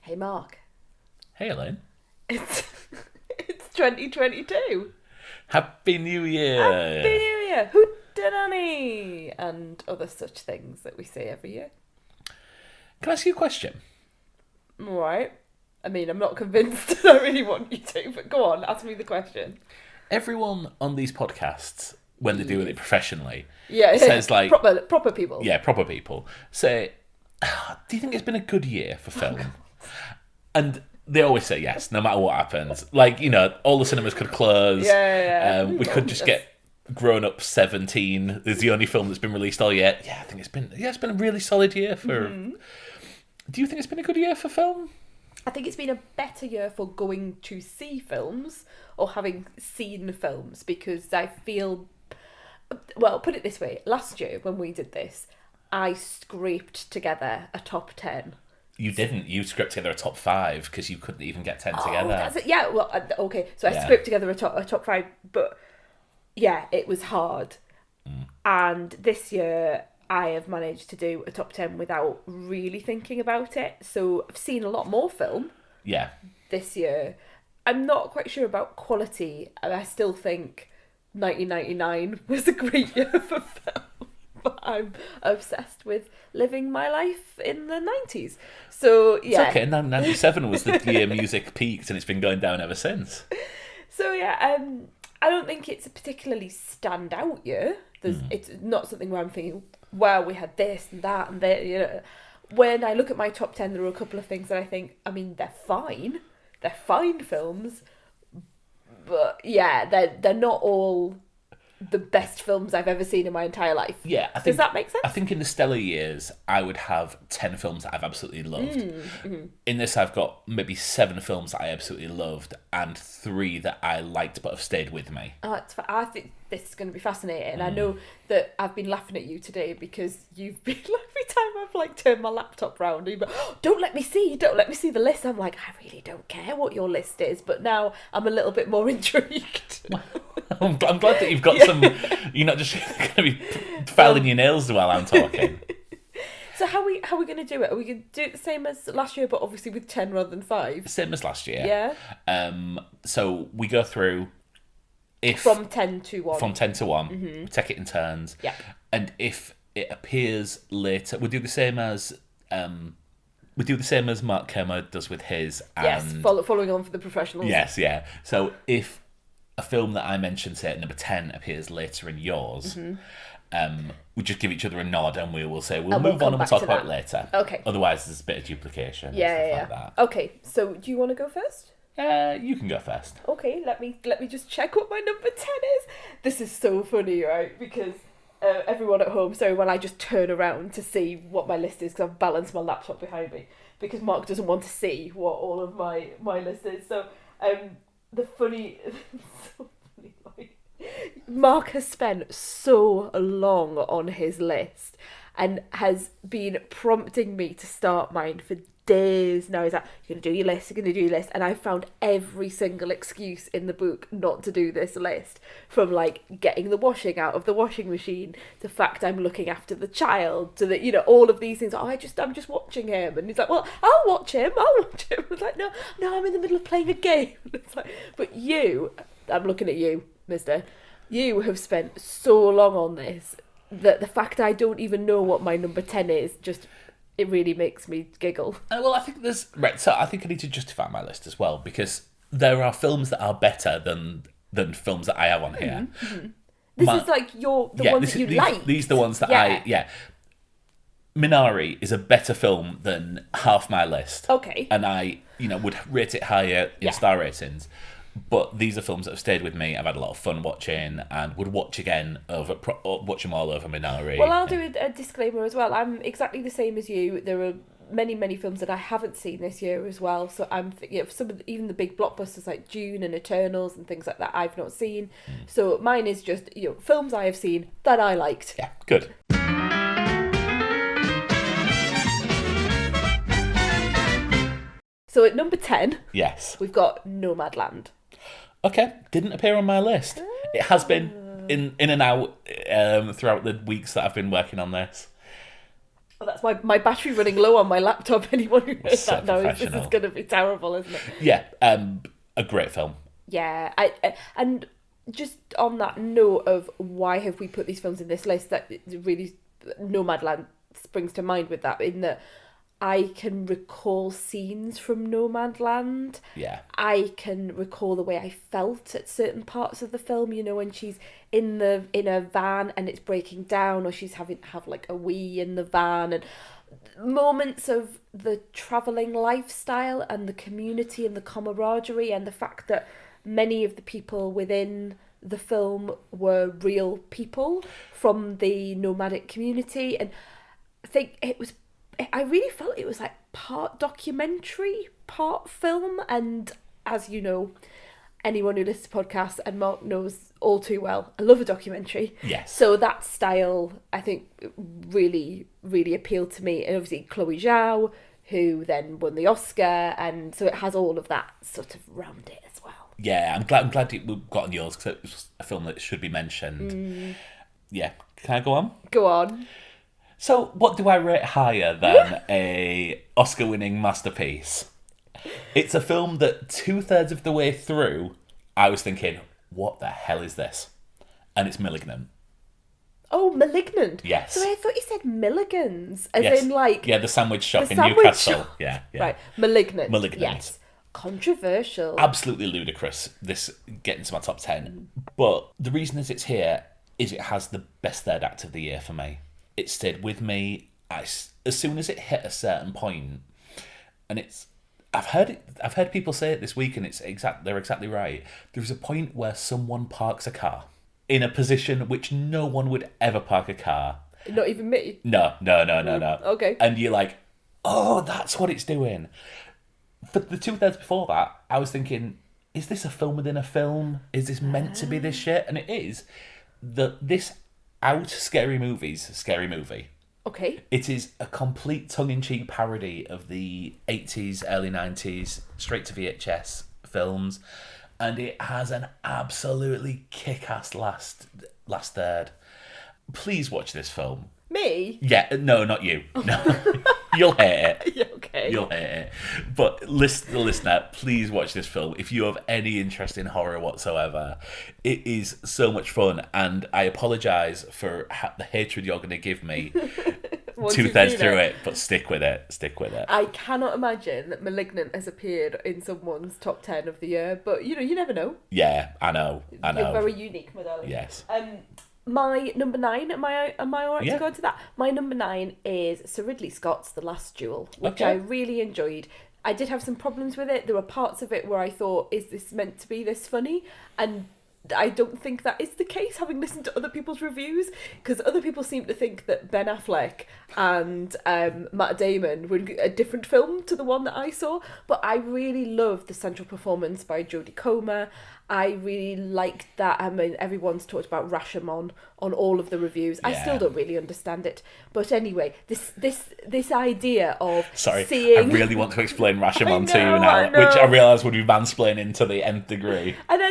Hey, Mark. Hey, Elaine. It's it's 2022. Happy New Happy Year! New Year. Hootenanny. And other such things that we say every year. Can I ask you a question? All right. I mean, I'm not convinced I really want you to, but go on, ask me the question. Everyone on these podcasts, when they're doing it professionally, Yeah, says like, proper people. yeah, proper people, say, do you think it's been a good year for film? And they always say yes, no matter what happens. Like, all the cinemas could close. Yeah. We could just get Grown Up 17 is the only film that's been released all year. Yeah, I think it's been a really solid year for... Do you think it's been a good year for film? I think it's been a better year for going to see films or having seen films because I feel... Well, put it this way. Last year, when we did this, I scraped together a top 10. You didn't. You scraped together a top 5 because you couldn't even get 10 together. That's it. Yeah, well, okay. So I Yeah. scraped together a top 5, but yeah, it was hard. And this year, I have managed to do a top 10 without really thinking about it. So I've seen a lot more film Yeah. this year. I'm not quite sure about quality, and I still think 1999 was a great year for film. But I'm obsessed with living my life in the 90s. So, yeah. It's okay. 97 was the year music peaked and it's been going down ever since. So, yeah, I don't think it's a particularly standout year. It's not something where I'm thinking, wow, we had this and that and that. When I look at my top 10, there are a couple of things that I think, I mean, they're fine. They're fine films. But, yeah, they're not all the best films I've ever seen in my entire life. Yeah, I think, Does that make sense? I think in the stellar years, I would have 10 films that I've absolutely loved. In this, I've got maybe 7 films that I absolutely loved and 3 that I liked but have stayed with me. I think this is going to be fascinating. I know that I've been laughing at you today because you've been, every time I've turned my laptop round, you've been, oh, don't let me see the list. I'm like, I really don't care what your list is, but now I'm a little bit more intrigued. I'm glad that you've got some... You're not just going to be filing your nails while I'm talking. So how are we going to do it? Are we going to do it the same as last year, but obviously with 10 rather than 5? Same as last year. Yeah. So we go through... From 10 to 1. From 10 to 1. We take it in turns. Yeah. And if it appears later... We do the same as... Mark Kermode does with his. And Yes, following on for the professionals. Yes, yeah. So if a film that I mentioned, say at number 10, appears later in yours, we just give each other a nod and we will say, we'll move on and we'll talk about it later. Okay. Otherwise, there's a bit of duplication Yeah. and stuff like that. Okay, so do you want to go first? You can go first. Okay, let me just check what my number 10 is. This is so funny, right? Because everyone at home, so when I just turn around to see what my list is, because I've balanced my laptop behind me, because Mark doesn't want to see what all of my list is. So, so funny, Mark has spent so long on his list and has been prompting me to start mine for days now. He's like, you're going to do your list, and I found every single excuse in the book not to do this list, from getting the washing out of the washing machine, to the fact I'm looking after the child, to the all of these things. I'm just watching him, and he's like, well, I'll watch him. I was like, no, I'm in the middle of playing a game. It's like, but I'm looking at you, mister, you have spent so long on this that the fact I don't even know what my number 10 is just... It really makes me giggle. Well, I think so I think I need to justify my list as well, because there are films that are better than films that I have on here. This is the ones that you like. These are the ones that Minari is a better film than half my list. Okay. And I, would rate it higher in star ratings. But these are films that have stayed with me. I've had a lot of fun watching and would watch again watch them all over Minari. Well, I'll do a disclaimer as well. I'm exactly the same as you. There are many films that I haven't seen this year as well. So I'm thinking of some of even the big blockbusters like Dune and Eternals and things like that I've not seen. So mine is just films I have seen that I liked. Yeah, good. So at number 10, yes, we've got Nomadland. Okay, didn't appear on my list. It has been in and out throughout the weeks that I've been working on this. Oh, that's my battery running low on my laptop. Anyone who heard So that knows this is professional. going to be terrible, isn't it? Yeah, a great film. Yeah, and just on that note of why have we put these films in this list, that really Nomadland springs to mind with that, in that I can recall scenes from Nomadland. Yeah. I can recall the way I felt at certain parts of the film, you know, when she's in a van and it's breaking down, or she's having to have like a wee in the van, and moments of the travelling lifestyle and the community and the camaraderie, and the fact that many of the people within the film were real people from the nomadic community. And I think I really felt it was like part documentary, part film. And as you know, anyone who listens to podcasts, and Mark knows all too well, I love a documentary. Yes. So that style, I think, really, really appealed to me. And obviously Chloe Zhao, who then won the Oscar, and so it has all of that sort of round it as well. Yeah, I'm glad we got on yours, because it was a film that should be mentioned. Yeah, can I go on? Go on. So, what do I rate higher than a Oscar-winning masterpiece? It's a film that 2/3 of the way through, I was thinking, what the hell is this? And it's *Malignant*. Oh, *Malignant*. Yes. So I thought you said *Milligans*, as Yes. in like... Yeah, the sandwich shop the in sandwich Newcastle. shop. Yeah. Right, *Malignant*. *Malignant*. Yes. Controversial. Absolutely ludicrous, this getting to my top 10. But the reason that it's here is it has the best third act of the year for me. It stayed with me as soon as it hit a certain point, and I've heard people say it this week, and they're exactly right. There's a point where someone parks a car in a position which no one would ever park a car. Not even me? No. Okay. And you're like, oh, that's what it's doing. For the 2/3 before that, I was thinking, is this a film within a film? Is this meant to be this shit? And it is. This out Scary Movie's scary movie. Okay. It is a complete tongue-in-cheek parody of the 80s, early 90s, straight to VHS films. And it has an absolutely kick-ass last third. Please watch this film. Me? Yeah, no, not you. No. You'll hate it. Yeah, okay. You'll hate it. But the listener, please watch this film. If you have any interest in horror whatsoever, it is so much fun. And I apologise for the hatred you're going to give me 2/3 through it, but stick with it. Stick with it. I cannot imagine that *Malignant* has appeared in someone's top 10 of the year, but you know, you never know. Yeah, I know. You're very unique, my darling. Yes. My number 9, am I alright Yeah. to go into that? My number 9 is Sir Ridley Scott's The Last Duel, which Okay. I really enjoyed. I did have some problems with it. There were parts of it where I thought, is this meant to be this funny? And I don't think that is the case, having listened to other people's reviews, because other people seem to think that Ben Affleck and Matt Damon were a different film to the one that I saw. But I really loved the central performance by Jodie Comer. I really liked that. I mean, everyone's talked about Rashomon on all of the reviews. I still Yeah. don't really understand it. But anyway, this idea of Sorry, seeing... I really want to explain Rashomon to you I now, know. which I realise would be mansplaining to the nth degree. And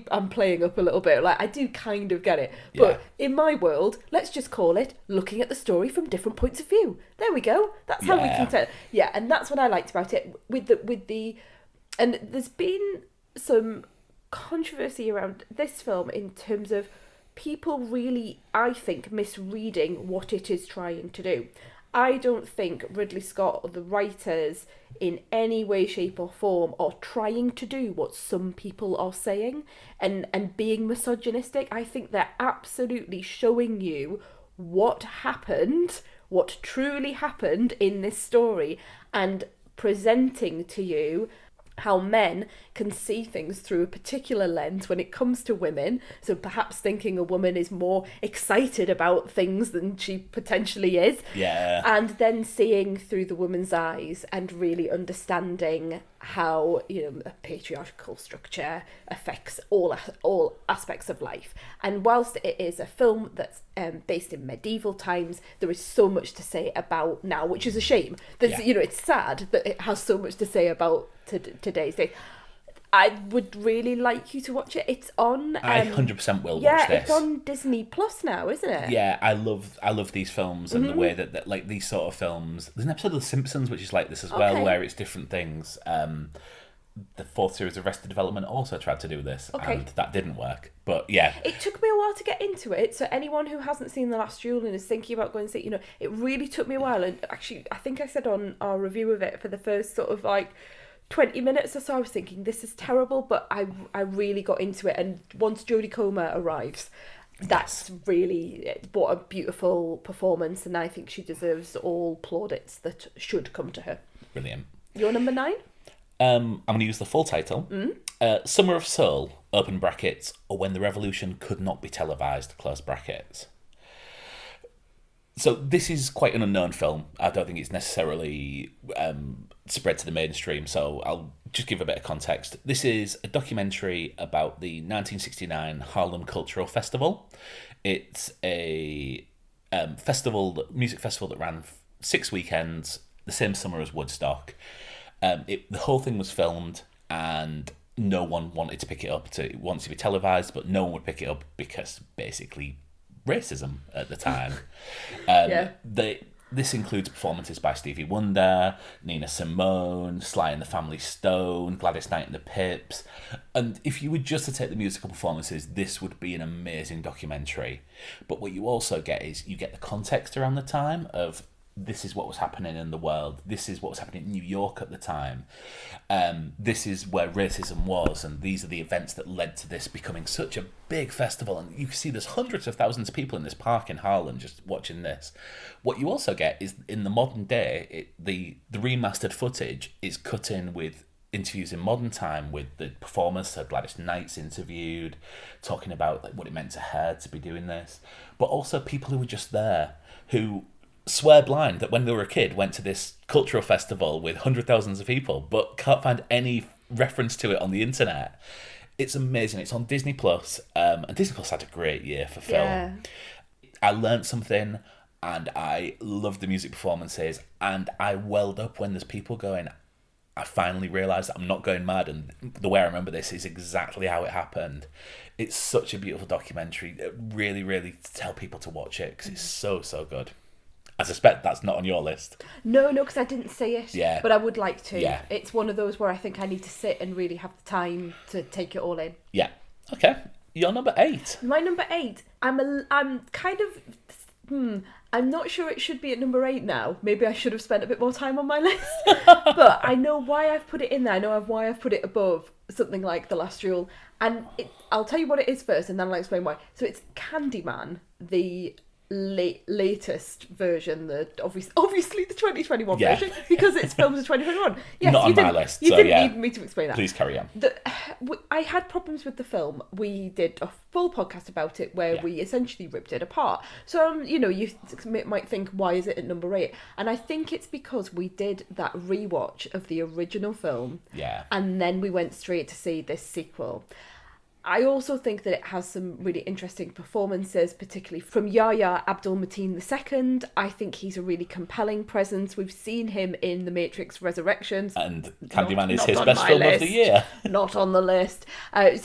I'm playing up a little bit. Like, I do kind of get it, but in my world, let's just call it looking at the story from different points of view. There we go. That's how we Yeah. can tell. Yeah, and that's what I liked about it. And there's been some controversy around this film in terms of people really, I think, misreading what it is trying to do. I don't think Ridley Scott or the writers in any way, shape or form are trying to do what some people are saying and being misogynistic. I think they're absolutely showing you what happened, what truly happened in this story, and presenting to you how men can see things through a particular lens when it comes to women. So perhaps thinking a woman is more excited about things than she potentially is. Yeah. And then seeing through the woman's eyes and really understanding how, you know, a patriarchal structure affects all aspects of life. And whilst it is a film that's based in medieval times, there is so much to say about now, which is a shame. You know, it's sad that it has so much to say about today's day. I would really like you to watch it. It's on. I 100% will Yeah, watch this. it's on Disney Plus now, isn't it? Yeah, I love these films and the way that like these sort of films. There's an episode of The Simpsons which is like this as well, Okay. where it's different things. The fourth series of Arrested Development also tried to do this, Okay. and that didn't work. But yeah, It took me a while to get into it, so anyone who hasn't seen The Last Duel and is thinking about going to see it, it really took me a while. And actually, I think I said on our review of it, for the first sort of like 20 minutes or so, I was thinking, this is terrible, but I really got into it. And once Jodie Comer arrives, that's really what a beautiful performance, and I think she deserves all plaudits that should come to her. brilliant. Your number 9? I'm going to use the full title. Summer of Soul, open brackets, or When the Revolution Could Not Be Televised, close brackets. So this is quite an unknown film. I don't think it's necessarily spread to the mainstream, so I'll just give a bit of context. This is a documentary about the 1969 Harlem Cultural Festival. It's a music festival that ran 6 weekends, the same summer as Woodstock. The whole thing was filmed, and no one wanted to pick it up. It wanted to be televised, but no one would pick it up because basically racism at the time. Yeah. This includes performances by Stevie Wonder, Nina Simone, Sly and the Family Stone, Gladys Knight and the Pips. And if you were just to take the musical performances, this would be an amazing documentary. But what you also get is you get the context around the time of this is what was happening in the world. This is what was happening in New York at the time. This is where racism was, and these are the events that led to this becoming such a big festival. And you can see there's hundreds of thousands of people in this park in Harlem just watching this. What you also get is in the modern day, the remastered footage is cut in with interviews in modern time with the performers. So Gladys Knight's interviewed, talking about like what it meant to her to be doing this, but also people who were just there who swear blind that when they were a kid went to this cultural festival with hundreds of thousands of people but can't find any reference to it on the internet. It's amazing. It's on Disney Plus, and Disney Plus had a great year for film. Yeah. I learnt something, and I loved the music performances, and I welled up when there's people going, I finally realised that I'm not going mad, and the way I remember this is exactly how it happened. It's such a beautiful documentary. Really, really tell people to watch it because it's so, so good. I suspect that's not on your list. No, because I didn't say it. Yeah. But I would like to. Yeah. It's one of those where I think I need to sit and really have the time to take it all in. Yeah. Okay. You're number 8. My number 8, I'm kind of... I'm not sure it should be at number 8 now. Maybe I should have spent a bit more time on my list. But I know why I've put it in there. I know why I've put it above something like The Last Duel. And I'll tell you what it is first, and then I'll explain why. So it's Candyman, the latest version, the obviously the 2021 version, because it's filmed in 2021. Yes, not on my list. You so didn't yeah. need me to explain that. Please carry on. I had problems with the film. We did a full podcast about it where we essentially ripped it apart. So, you might think, why is it at number 8? And I think it's because we did that rewatch of the original film. Yeah. And then we went straight to see this sequel. I also think that it has some really interesting performances, particularly from Yahya Abdul-Mateen II. I think he's a really compelling presence. We've seen him in The Matrix Resurrections. And Candyman is not his on best my film of list. the year. Not on the list. I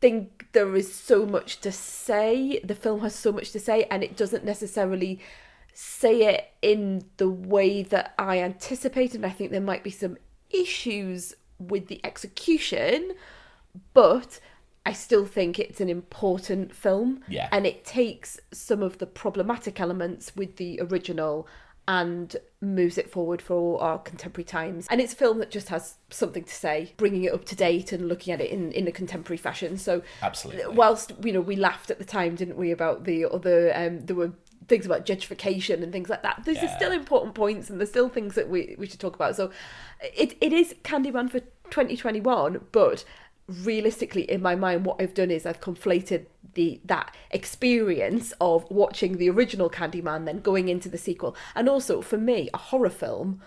think there is so much to say. The film has so much to say, and it doesn't necessarily say it in the way that I anticipated. I think there might be some issues with the execution, but I still think it's an important film. Yeah. And it takes some of the problematic elements with the original and moves it forward for our contemporary times. And it's a film that just has something to say, bringing it up to date and looking at it in a contemporary fashion. So Absolutely. Whilst, we laughed at the time, didn't we, about the other, there were things about gentrification and things like that. These are still important points, and there's still things that we should talk about. So it is Candyman for 2021, but realistically, in my mind, what I've done is I've conflated that experience of watching the original Candyman, then going into the sequel. And also, for me, a horror film,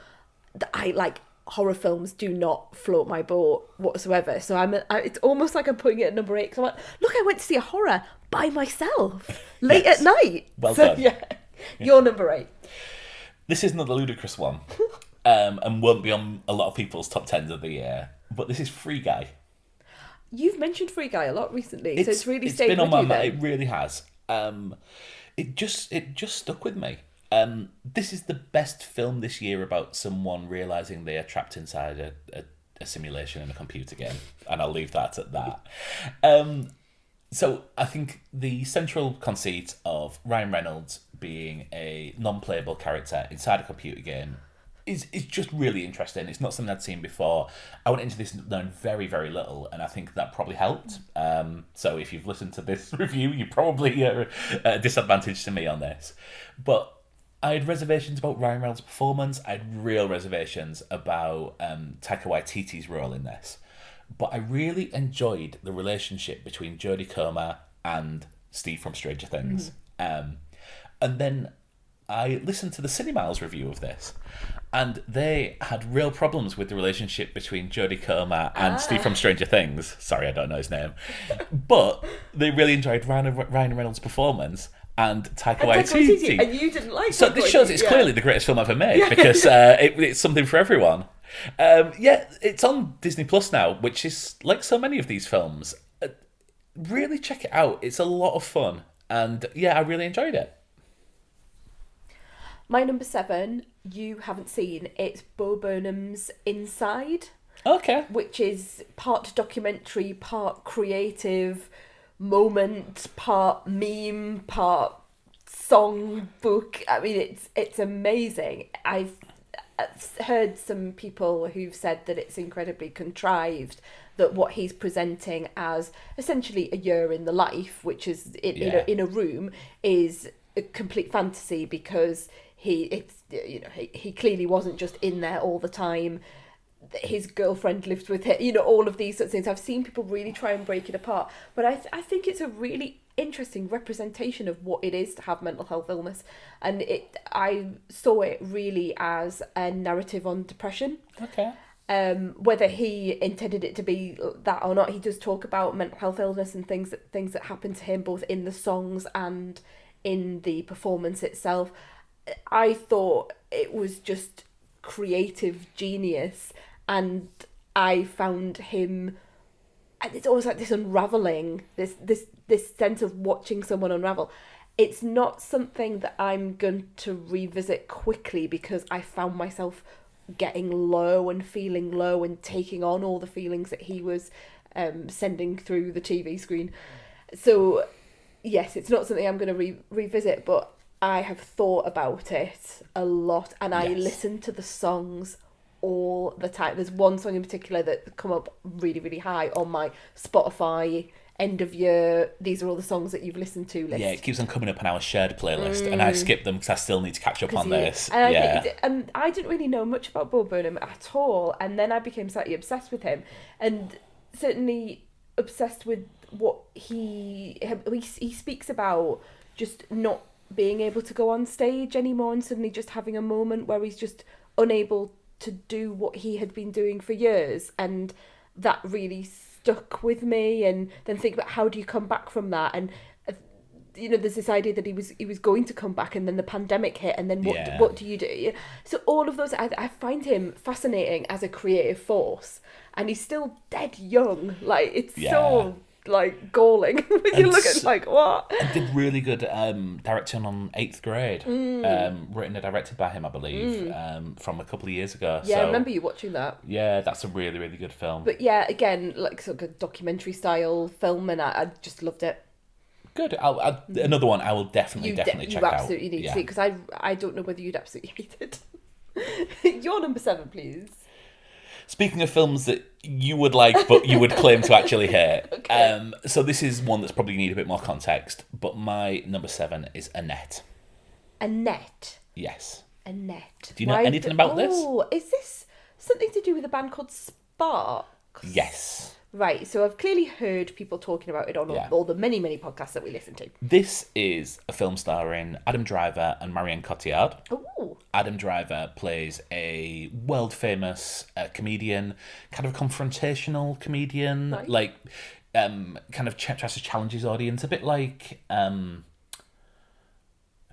horror films do not float my boat whatsoever. So it's almost like I'm putting it at number 8. So I'm like, look, I went to see a horror by myself late at night. Well done. Yeah, you're number 8. This is another ludicrous one, and won't be on a lot of people's top 10s of the year. but this is Free Guy. You've mentioned Free Guy a lot recently, so it's really stayed been on with my you mind. then. It really has. It just stuck with me. This is the best film this year about someone realizing they are trapped inside a simulation in a computer game, and I'll leave that at that. So I think the central conceit of Ryan Reynolds being a non-playable character inside a computer game is just really interesting. It's not something I'd seen before. I went into this knowing very, very little, and I think that probably helped. So if you've listened to this review, you probably are at a disadvantage to me on this. But I had reservations about Ryan Reynolds' performance. I had real reservations about Taika Waititi's role in this. But I really enjoyed the relationship between Jodie Comer and Steve from Stranger Things. And then I listened to the Cinemiles review of this, and they had real problems with the relationship between Jodie Comer and Steve from Stranger Things. Sorry, I don't know his name. But they really enjoyed Ryan Reynolds' performance and Taika Waititi. And you didn't like So Taika this shows Waititi, it's clearly the greatest film ever made, because it's something for everyone. It's on Disney Plus now, which is like so many of these films. Really check it out. It's a lot of fun. And I really enjoyed it. My number 7, you haven't seen. It's Bo Burnham's Inside. Okay. Which is part documentary, part creative moment, part meme, part song book. I mean, it's amazing. I've heard some people who've said that it's incredibly contrived, that what he's presenting as essentially a year in the life, which is in a room, is a complete fantasy, because he clearly wasn't just in there all the time. His girlfriend lived with him, all of these sorts of things. I've seen people really try and break it apart, but I think it's a really interesting representation of what it is to have mental health illness, and I saw it really as a narrative on depression. Okay. Whether he intended it to be that or not, he does talk about mental health illness and things that happen to him, both in the songs and in the performance itself. I thought it was just creative genius, and I found him, and it's always like this unraveling, this sense of watching someone unravel. It's not something that I'm going to revisit quickly, because I found myself getting low and feeling low and taking on all the feelings that he was sending through the TV screen. So yes, it's not something I'm going to revisit, but I have thought about it a lot, and I listen to the songs all the time. There's one song in particular that come up really, really high on my Spotify end of year, these are all the songs that you've listened to list. Yeah, it keeps on coming up on our shared playlist, and I skip them because I still need to catch up on this. And I didn't really know much about Bo Burnham at all, and then I became slightly obsessed with him, and certainly obsessed with what he speaks about, just not being able to go on stage anymore, and suddenly just having a moment where he's just unable to do what he had been doing for years, and that really stuck with me. And then think about, how do you come back from that? And there's this idea that he was going to come back, and then the pandemic hit, and then what do you do? So all of those, I find him fascinating as a creative force, and he's still dead young. Like, it's so like galling when you look at like, what? I did really good directing on 8th Grade, written and directed by him, I believe, from a couple of years ago. Yeah, I remember you watching that. Yeah, that's a really, really good film. But yeah, again, like sort of documentary style film, and I just loved it. Good. Another one I will definitely check out. You absolutely need to see it, because I don't know whether you'd absolutely hate it. Your number 7, please. Speaking of films that you would like, but you would claim to actually hate. Okay. So this is one that's probably need a bit more context, but my number 7 is Annette. Annette? Yes. Annette. Do you know anything about this? Oh, is this something to do with a band called Sparks? Yes. Right, so I've clearly heard people talking about it on all the many, many podcasts that we listen to. This is a film starring Adam Driver and Marion Cotillard. Ooh. Adam Driver plays a world-famous comedian, kind of confrontational comedian, right. Kind of tries to challenge his audience, a bit like...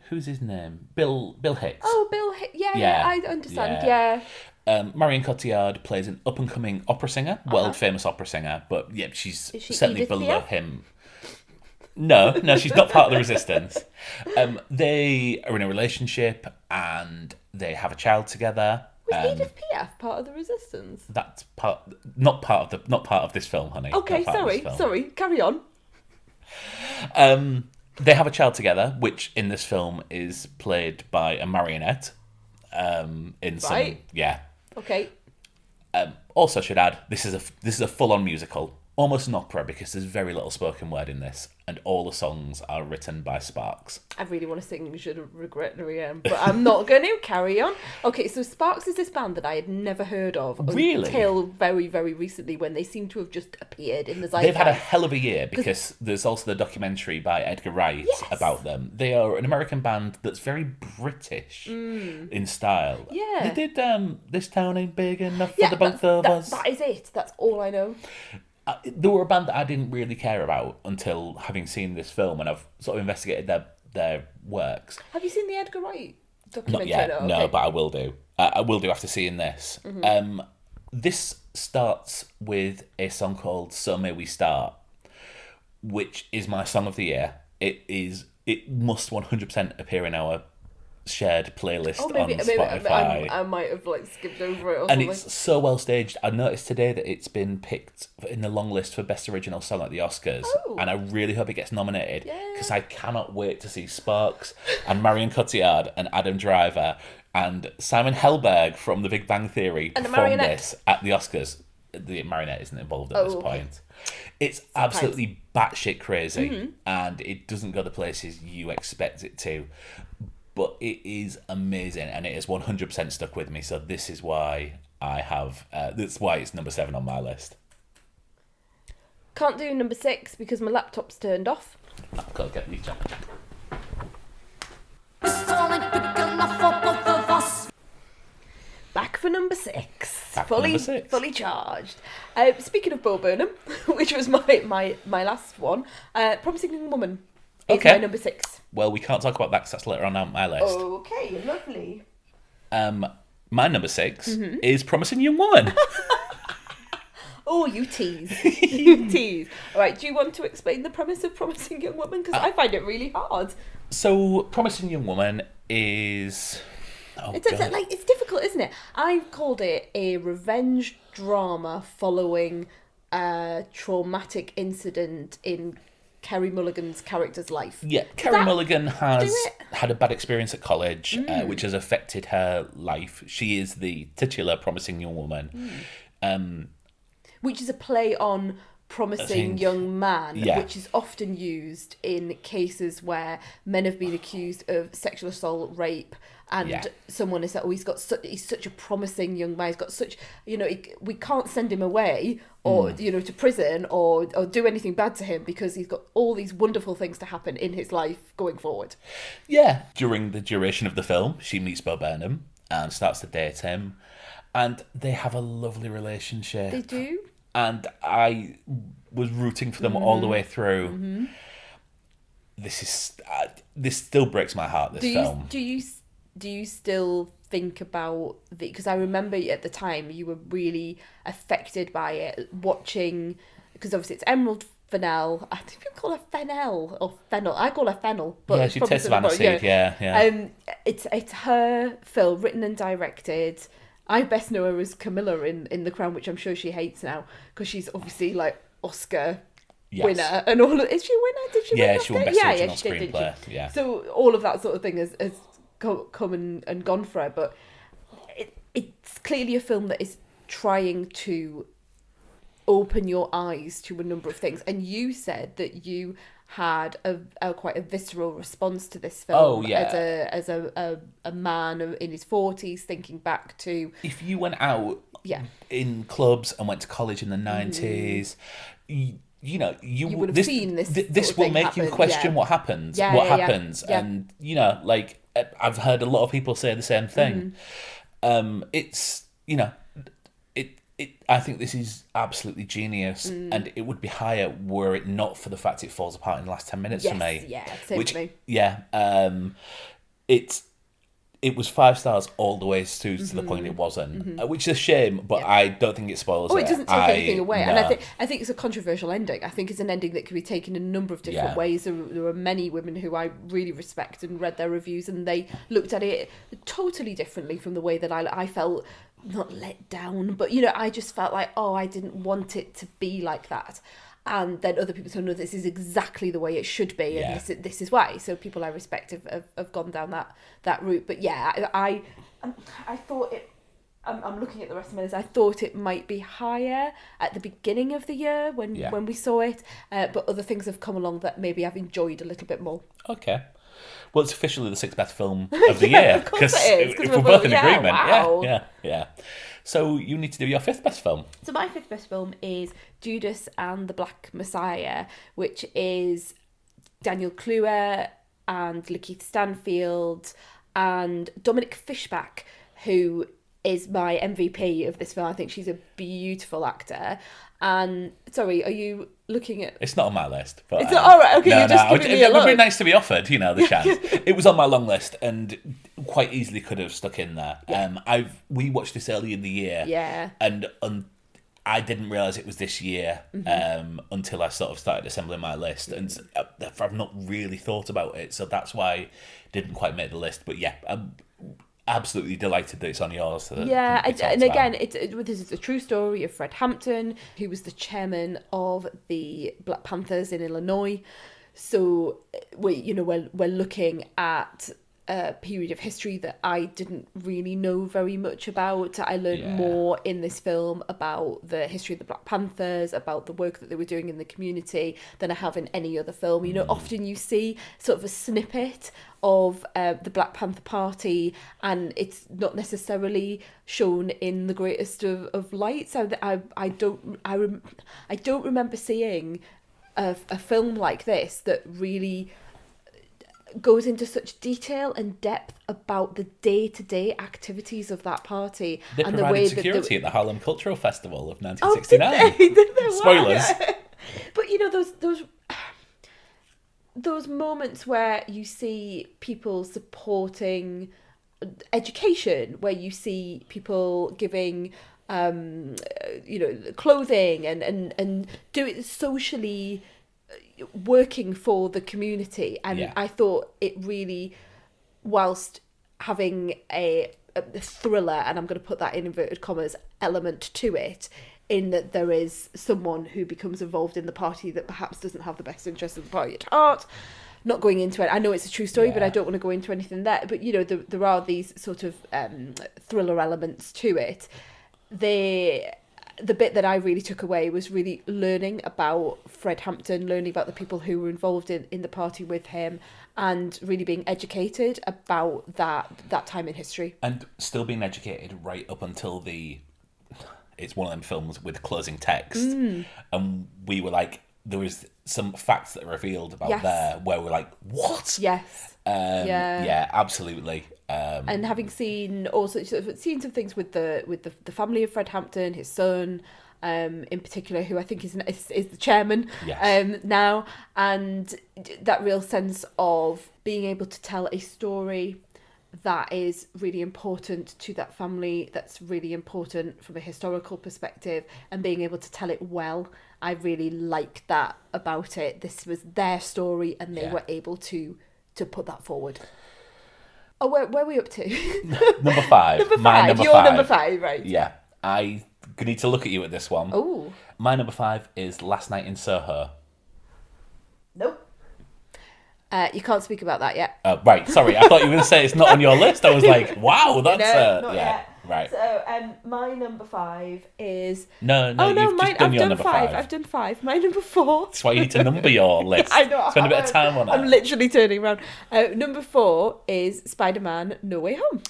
who's his name? Bill Hicks. Oh, Bill Hicks. Yeah, I understand, yeah. Marion Cotillard plays an up-and-coming opera singer, world-famous opera singer, but yeah, she's Is she certainly Edith below Piaf? him. No, she's not part of the resistance. They are in a relationship and they have a child together. Was Edith Piaf part of the resistance? That's part, not part of this film, honey. Okay, Not part of this film. sorry, carry on. They have a child together, which in this film is played by a marionette. In some, Right. yeah. Okay. Also, should add, this is a full-on musical, almost an opera, because there's very little spoken word in this, and all the songs are written by Sparks. I really want to sing Should Regret No but I'm not going to. Carry on. Okay, so Sparks is this band that I had never heard of Really? until very, very recently, when they seem to have just appeared in the zeitgeist. They've had a hell of a year, because there's also the documentary by Edgar Wright about them. They are an American band that's very British in style. Yeah. They did This Town Ain't Big Enough for the Both of Us. That is it. That's all I know. They were a band that I didn't really care about until having seen this film, and I've sort of investigated their works. Have you seen the Edgar Wright Not documentary? yet, no, but I will do. I will do after seeing this. This starts with a song called "So May We Start," which is my song of the year. It must 100% appear in our shared playlist on Spotify. I might have skipped over it or and something. it's so well staged. I noticed today that it's been picked in the long list for Best Original Song at the Oscars. Oh. And I really hope it gets nominated, Yeah. because I cannot wait to see Sparks and Marion Cotillard and Adam Driver and Simon Helberg from The Big Bang Theory And the perform marionette. this at the Oscars. The marionette isn't involved at this okay. point. It's absolutely batshit crazy, and it doesn't go the places you expect it to. But it is amazing, and it is 100% stuck with me. So this is why I have. That's why it's number 7 on my list. Can't do number 6 because my laptop's turned off. I've got to get these jack. Back for number 6. Back for number 6. Fully charged. Speaking of Bo Burnham, which was my last one, Promising Young Woman is Okay. my number 6. Well, we can't talk about that because that's later on my list. Okay, lovely. My number 6 is Promising Young Woman. Oh, you tease. You tease. All right, do you want to explain the premise of Promising Young Woman? Because I find it really hard. So, Promising Young Woman is. It's difficult, isn't it? I've called it a revenge drama following a traumatic incident in Kerry Mulligan's character's life. Yeah, Kerry Mulligan has do it? had a bad experience at college, which has affected her life. She is the titular Promising Young Woman. Which is a play on promising young man, which is often used in cases where men have been accused of sexual assault, rape, and someone is like, he's such a promising young man. He's got such, we can't send him away or to prison or do anything bad to him because he's got all these wonderful things to happen in his life going forward. Yeah, during the duration of the film, she meets Bo Burnham and starts to date him, and they have a lovely relationship. They do. And I was rooting for them all the way through. This still breaks my heart. This film. Do you still think about because I remember at the time you were really affected by it watching, because obviously it's Emerald Fennell. I think people call her Fennell or Fennel. I call her Fennel, but yeah, she tastes of aniseed. Yeah. It's her film, written and directed. I best know her as Camilla in The Crown, which I'm sure she hates now because she's obviously Oscar winner and all. Is she a winner? Did she? Yeah, she won Best Original she did, Screenplay. Yeah. So all of that sort of thing has come and gone for her, but it's clearly a film that is trying to open your eyes to a number of things. And you said that you had a quite a visceral response to this film as a man in his 40s thinking back to if you went out in clubs and went to college in the 90s you would have seen this will make you question what happens and I've heard a lot of people say the same thing. It's I think this is absolutely genius, and it would be higher were it not for the fact it falls apart in the last 10 minutes for me. Yeah, same for me. Yeah, it's it was 5 stars all the way through to the point it wasn't, which is a shame, but I don't think it spoils it. Oh, it doesn't take anything away. No. And I think it's a controversial ending. I think it's an ending that can be taken in a number of different ways. There are many women who I really respect and read their reviews, and they looked at it totally differently from the way that I felt, not let down, but, you know, I just felt like, oh, I didn't want it to be like that. And then other people said, no, this is exactly the way it should be, and this is why. So people I respect have gone down that route. But yeah, I thought it. I'm looking at the rest of my list. I thought it might be higher at the beginning of the year when we saw it, but other things have come along that maybe I've enjoyed a little bit more. Okay. Well, it's officially the 6th best film of the year. Of course it is. If we're both in agreement. Wow. Yeah. So you need to do your 5th best film. So my 5th best film is Judas and the Black Messiah, which is Daniel Kluwer and Lakeith Stanfield and Dominic Fishback, who is my MVP of this film. I think she's a beautiful actor. And sorry, are you looking at? It's not on my list, but it's not all right. Okay, you're just giving me a look. It would be nice to be offered, you know, the chance. It was on my long list and quite easily could have stuck in there. Yeah. We watched this early in the year, and I didn't realise it was this year until I sort of started assembling my list, and I've not really thought about it, so that's why it didn't quite make the list. But yeah, I'm absolutely delighted that it's on yours. Yeah, and again, this is a true story of Fred Hampton, who was the chairman of the Black Panthers in Illinois. So we're looking at a period of history that I didn't really know very much about. I learned more in this film about the history of the Black Panthers, about the work that they were doing in the community, than I have in any other film. You know, often you see sort of a snippet of the Black Panther Party, and it's not necessarily shown in the greatest of lights. I don't remember seeing a film like this that really goes into such detail and depth about the day-to-day activities of that party. They and provided the way security at the Harlem Cultural Festival of 1969. Oh, did they? Spoilers. Wow. But you know, those moments where you see people supporting education, where you see people giving clothing and do it socially, working for the community. And I thought it really, whilst having a thriller, and I'm going to put that in inverted commas, element to it, in that there is someone who becomes involved in the party that perhaps doesn't have the best interest of the party at heart. Not going into it, I know it's a true story, but I don't want to go into anything there. But, you know, there are these sort of thriller elements to it. The bit that I really took away was really learning about Fred Hampton, learning about the people who were involved in the party with him, and really being educated about that time in history. And still being educated right up until it's one of them films with closing text. And we were like, there was some facts that are revealed about there where we're like, what? Yes. Yeah, absolutely. And having seen also seen some things with the family of Fred Hampton, his son, in particular, who I think is the chairman now, and that real sense of being able to tell a story that is really important to that family, that's really important from a historical perspective, and being able to tell it well. I really like that about it. This was their story, and they were able to put that forward. Oh, where are we up to? Number 5. Number 5. My number You're 5. number 5, right? Yeah. I need to look at you at this one. Oh. My number 5 is Last Night in Soho. Nope. You can't speak about that yet. Right, sorry. I thought you were going to say it's not on your list. I was like, wow, that's... not yet. Right. So, my number 5 is... No, you've just done your number 5. I've done 5. My number 4... That's why you need to number your list. I know. Spend a bit of time on it. I'm literally turning around. Number 4 is Spider-Man No Way Home.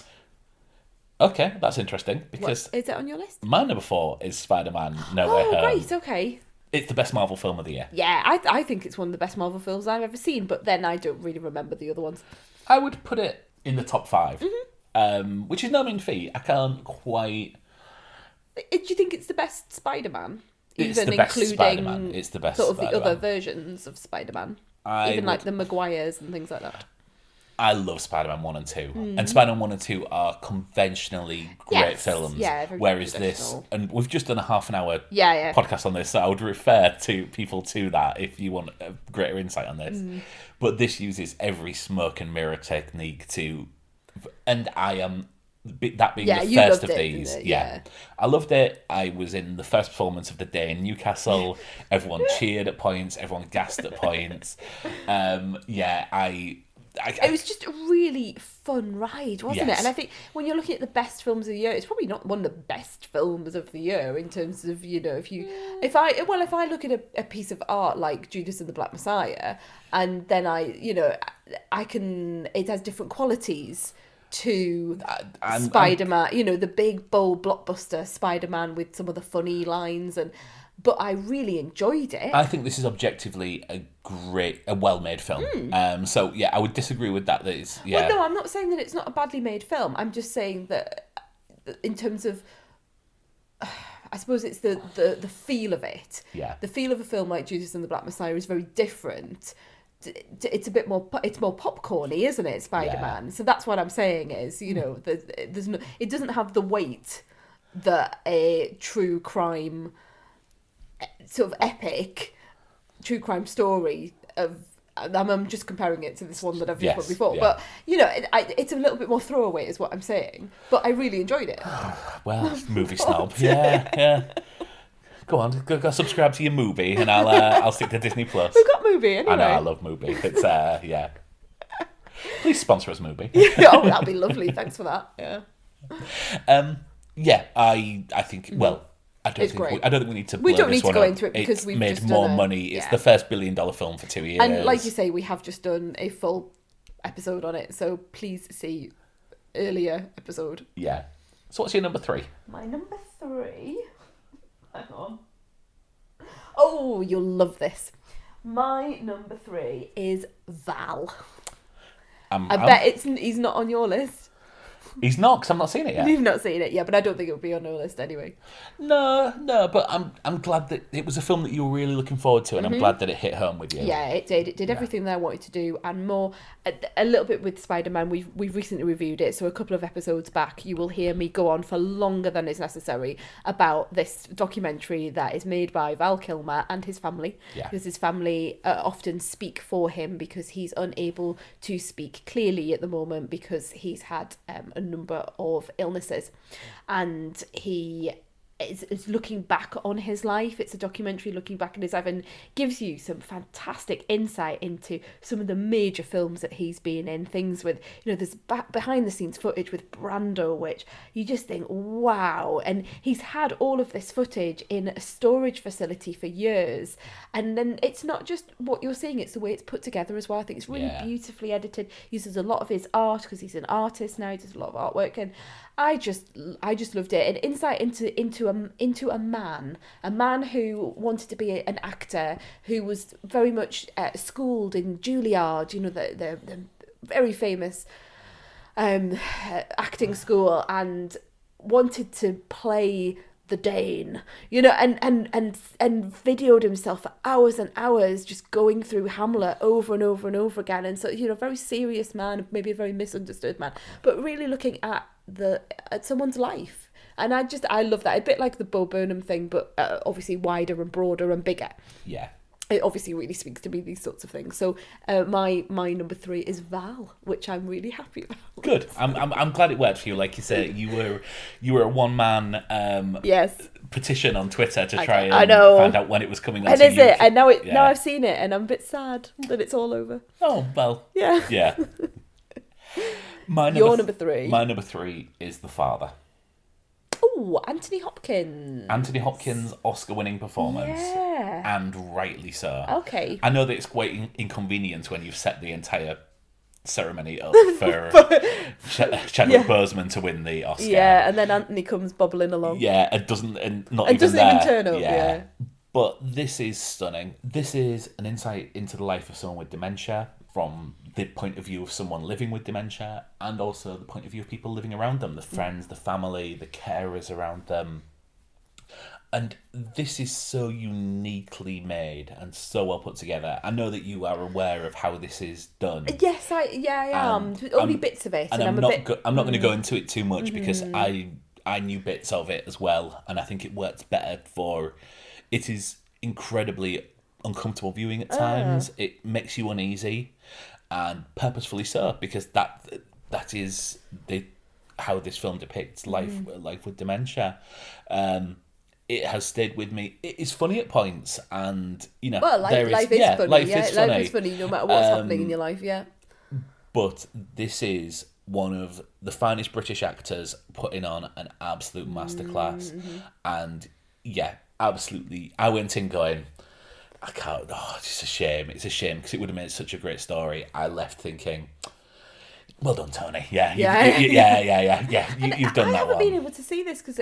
Okay, that's interesting, because... Is it on your list? My number 4 is Spider-Man No Way Home. Oh, great, okay. It's the best Marvel film of the year. Yeah, I think it's one of the best Marvel films I've ever seen, but then I don't really remember the other ones. I would put it in the top 5. Which is no mean feat. I can't quite... Do you think it's the best Spider-Man? It's the best Spider-Man. It's the best sort of Spider-Man. the other versions of Spider-Man. Even like the Maguires and things like that. I love Spider-Man 1 and 2. And Spider-Man 1 and 2 are conventionally great Yes, films. yeah, very whereas traditional. this, and we've just done a half an hour Yeah. podcast on this, so I would refer to people to that if you want a greater insight on this. But this uses every smoke and mirror technique to, and I am, that being Yeah, the you first loved of it, these. didn't it? Yeah. I loved it. I was in the first performance of the day in Newcastle. Everyone cheered at points. Everyone gasped at points. It was just a really fun ride, wasn't Yes. it? And I think when you're looking at the best films of the year, it's probably not one of the best films of the year in terms of, if I look at a piece of art like Judas and the Black Messiah, and then it has different qualities to Spider-Man, the big, bold, blockbuster Spider-Man with some of the funny lines, but I really enjoyed it. I think this is objectively a well-made film. So yeah, I would disagree with that. That is, yeah. Well, no, I'm not saying that it's not a badly made film. I'm just saying that in terms of, I suppose it's the feel of it. Yeah. The feel of a film like Judas and the Black Messiah is very different. It's a bit more, it's more popcorny, isn't it, Spider-Man? Yeah. So that's what I'm saying is, there's no, it doesn't have the weight that a true crime, sort of epic true crime story of. I'm just comparing it to this one that I've put before, but it's a little bit more throwaway, is what I'm saying. But I really enjoyed it. Well, movie snob. Yeah. Go on, go subscribe to your movie, and I'll stick to Disney Plus. We've got movie anyway. I know, I love movie. It's yeah. Please sponsor us, movie. Oh, that'd be lovely. Thanks for that. Yeah. I think. Well, I don't think we need to. We don't need to go up. into it because it's we've made just more done money. It's the first $1 billion film for 2 years. And like you say, we have just done a full episode on it, so please see earlier episode. Yeah. So what's your number 3? My number 3. Hang on. Oh, you'll love this. My number 3 is Val. I bet he's not on your list. He's not, because I've not seen it yet. You've not seen it yet, but I don't think it would be on your list anyway. No, but I'm glad that it was a film that you were really looking forward to, and I'm glad that it hit home with you. Yeah, it did. It did everything that I wanted to do and more. A little bit with Spider-Man. We've recently reviewed it, so a couple of episodes back, you will hear me go on for longer than is necessary about this documentary that is made by Val Kilmer and his family. Yeah. Because his family often speak for him because he's unable to speak clearly at the moment because he's had a number of illnesses, and he is looking back on his life. It's a documentary looking back on his life and gives you some fantastic insight into some of the major films that he's been in. Things with, there's behind the scenes footage with Brando, which you just think, wow. And he's had all of this footage in a storage facility for years. And then it's not just what you're seeing, it's the way it's put together as well. I think it's really beautifully edited. Uses a lot of his art because he's an artist now. He does a lot of artwork, and I just loved it. An insight into a man who wanted to be an actor, who was very much schooled in Juilliard, the very famous acting school, and wanted to play the Dane, and videoed himself for hours and hours just going through Hamlet over and over and over again. And so, a very serious man, maybe a very misunderstood man, but really looking at someone's life. And I love that. A bit like the Bo Burnham thing, but obviously wider and broader and bigger. Yeah. It obviously really speaks to me, these sorts of things. So my number 3 is Val, which I'm really happy about. Good. I'm glad it worked for you. Like you say, you were a one-man petition on Twitter to try and find out when it was coming on. And is it? And now I've seen it, and I'm a bit sad that it's all over. Oh well. Yeah. Yeah. Your number 3. My number 3 is The Father. Oh, Anthony Hopkins' Oscar-winning performance. Yeah. And rightly so. Okay. I know that it's quite inconvenient when you've set the entire ceremony up for Chadwick Boseman to win the Oscar. Yeah, and then Anthony comes bobbling along. Yeah, it doesn't even turn up. Yeah. But this is stunning. This is an insight into the life of someone with dementia from the point of view of someone living with dementia, and also the point of view of people living around them, the friends, the family, the carers around them. And this is so uniquely made and so well put together. I know that you are aware of how this is done, Yes, I am. and Only bits of it, and I'm I'm a not bit. I'm not going to go into it too much because I knew bits of it as well, and I think it works better for. It is incredibly uncomfortable viewing at times. It makes you uneasy, and purposefully so, because that is the how this film depicts life with dementia. It has stayed with me. It is funny at points, and Well, life is funny. life Yeah, is funny. life is funny no matter what's happening in your life. Yeah. But this is one of the finest British actors putting on an absolute masterclass. And yeah, absolutely. I went in going, I can't, oh, it's a shame. It's a shame because it would have made such a great story. I left thinking, well done, Tony. Yeah, you've done I that haven't one. been able to see this because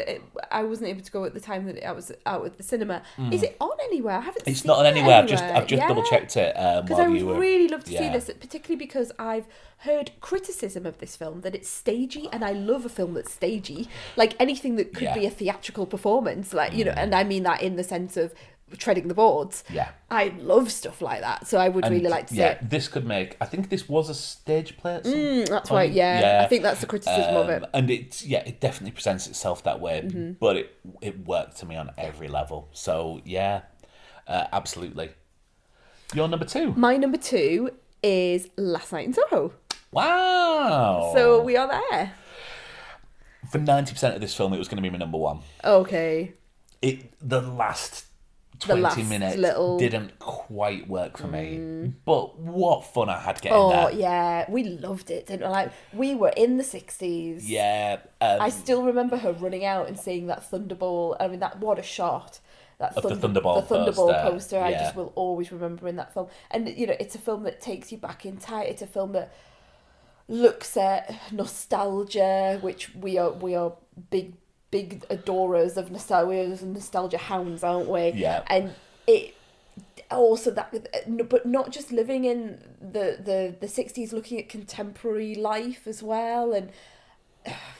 I wasn't able to go at the time that I was out at the cinema. Is it on anywhere? I haven't It's seen not on it anywhere. anywhere. I've just double checked it Because I while would you were. really love to see yeah. this, particularly because I've heard criticism of this film that it's stagey, and I love a film that's stagey. Like anything that could Yeah. be a theatrical performance, like and I mean that in the sense of treading the boards. Yeah. I love stuff like that, so I would really like to see it. This could make. I think this was a stage play. At some That's point. right. Yeah, I think that's the criticism of it. And it definitely presents itself that way, but it worked to me on every level. So yeah, absolutely. Your number 2. My number 2 is Last Night in Soho. Wow. So we are there. For 90% of this film, it was going to be my number 1. Okay. The last 20 last minutes little- didn't quite work for me, but what fun I had getting there. Oh yeah, we loved it, didn't we? Like we were in the 60s. Yeah. I still remember her running out and seeing that Thunderball. I mean, what a shot! That Of the Thunderball poster. I yeah. just will always remember in that film. And it's a film that takes you back in time. It's a film that looks at nostalgia, which we are big adorers of nostalgia and nostalgia hounds, aren't we? Yeah. And it also that, but not just living in the 60s, looking at contemporary life as well, and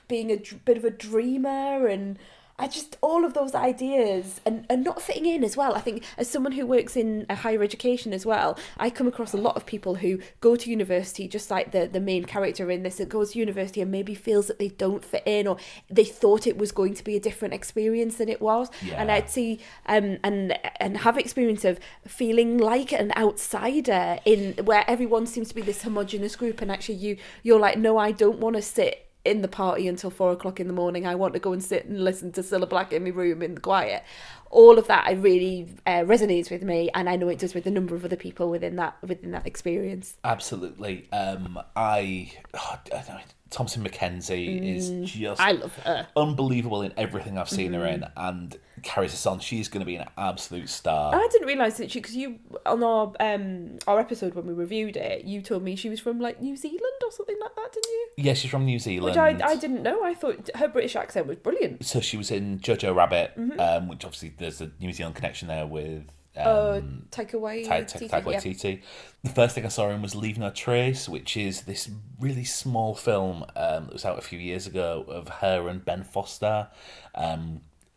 being a bit of a dreamer, and I just all of those ideas and not fitting in as well. I think as someone who works in a higher education as well, I come across a lot of people who go to university, just like the main character in this, that goes to university and maybe feels that they don't fit in, or they thought it was going to be a different experience than it was. Yeah. And I'd see and have experience of feeling like an outsider in where everyone seems to be this homogenous group, and actually you're like, no, I don't want to sit in the party until 4 o'clock in the morning. I want to go and sit and listen to Cilla Black in my room in the quiet. All of that, I really resonates with me, and I know it does with a number of other people within that experience. Absolutely. Thompson McKenzie is just I love her. unbelievable in everything I've seen her in, and carries us on. She's going to be an absolute star. I didn't realise that because you on our episode when we reviewed it, you told me she was from like New Zealand or something like that, didn't you? Yeah, she's from New Zealand. Which I didn't know. I thought her British accent was brilliant. So she was in Jojo Rabbit, which obviously there's a New Zealand connection there with Taika Waititi. The first thing I saw her in was Leave No Trace, which is this really small film that was out a few years ago of her and Ben Foster,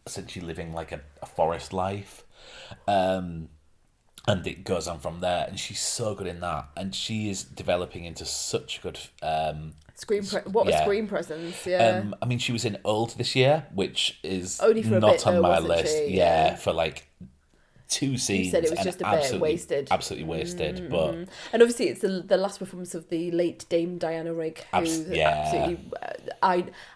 essentially living like a forest life. And it goes on from there, and she's so good in that, and she is developing into such good screen presence. Yeah. I mean, she was in Old this year, which is Only for a not bit, on though, my wasn't list. she? Yeah, Yeah. for like 2 scenes. You said it was and just a bit wasted. Absolutely wasted. But And obviously it's the last performance of the late Dame Diana Rigg, who absolutely